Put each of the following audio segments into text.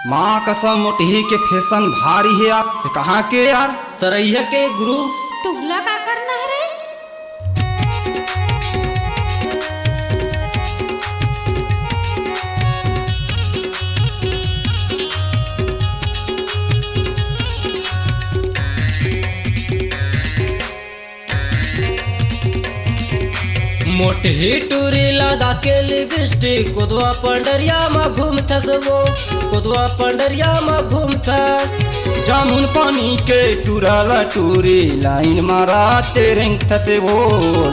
माँ कसम मोटही के फैशन भारी है यार। कहाँ के यार? सरैया के गुरु। तुहला का करना है रे? मोटही टूरी लगा के लिपस्टिक कुदवा पंडरिया में घूमथस वो, कुदवा पंडरिया में घूमथस। जामुन पानी के टूरल टूरी लाइन मारा तेरेंग थते वो,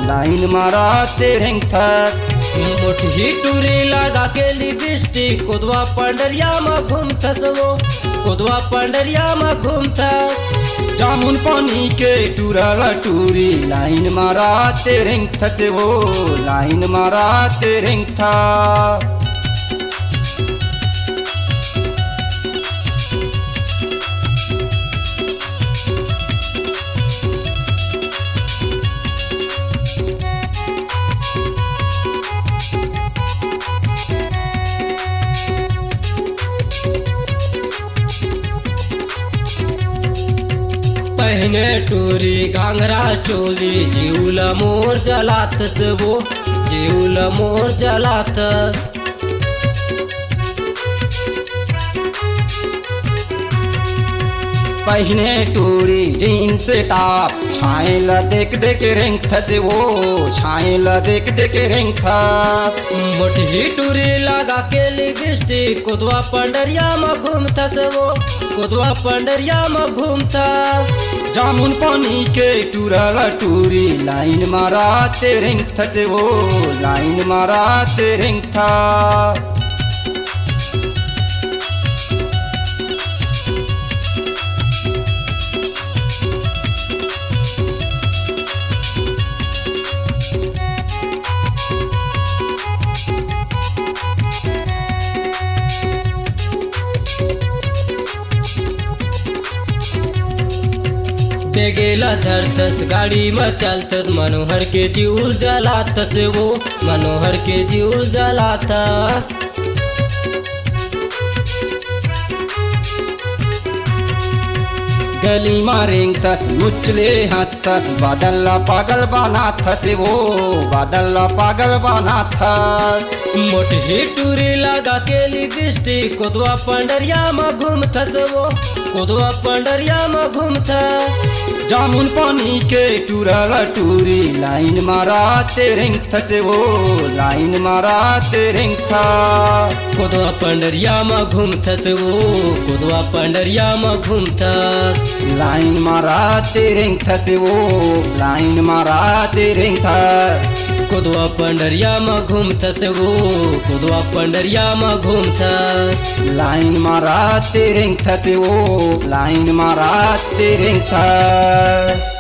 लाइन मारा तेरेंग थस। मोटही टूरी लगा के लिपस्टिक कुदवा पंडरिया में घूमथस वो, कुदवा पंडरिया में घूमथस। जामुन पानी के टूरल टूरी लाइन मारा तेरेंग थते वो, लाइन मारा तेरेंग था। पहने टूरी घाघरा चोली जीवला मोर जलातस वो, जीवला मोर जलातस। पहने टूरी जीन्स टॉप छायल देख देख रेंग थते वो, छायल देख देख रेंग था। मोटही टूरी लगा के लिपस्टिक कुदवा पंडरिया में घूमथस वो, कुदवा पंडरिया में घूमथस। जामुन पानी के टूरल टूरी लाइन मारा तेरेंग थते वो, लाइन मारा तेरेंग था। बेगेला धरतस गाड़ी में चलतस मनोहर के जीव जलातस वो, मनोहर के जीव जलातस। गली मारेंग तस मुचले हंसतस, बादल पागल बना थते वो, बादल पागल बना थस। मोटही टूरी लगा के लिपस्टिक कुदवा पंडरिया में घूमथस वो, कुदवा पंडरिया में घूमथस। जामुन पानी के टूरल टूरी लाइन मारा तेरेंग थते वो, लाइन मारा तेरेंग था। कुदवा पंडरिया में घूमथस वो, कुदवा पंडरिया में घूमथस। लाइन मारा तेरेंग थते वो, लाइन मारा तेरेंग था। कुदवा पंडरिया में घूमथस वो, कुदवा पंडरिया में घूमथस। लाइन मारा तेरेंग थते वो, लाइन मारा तेरेंग था।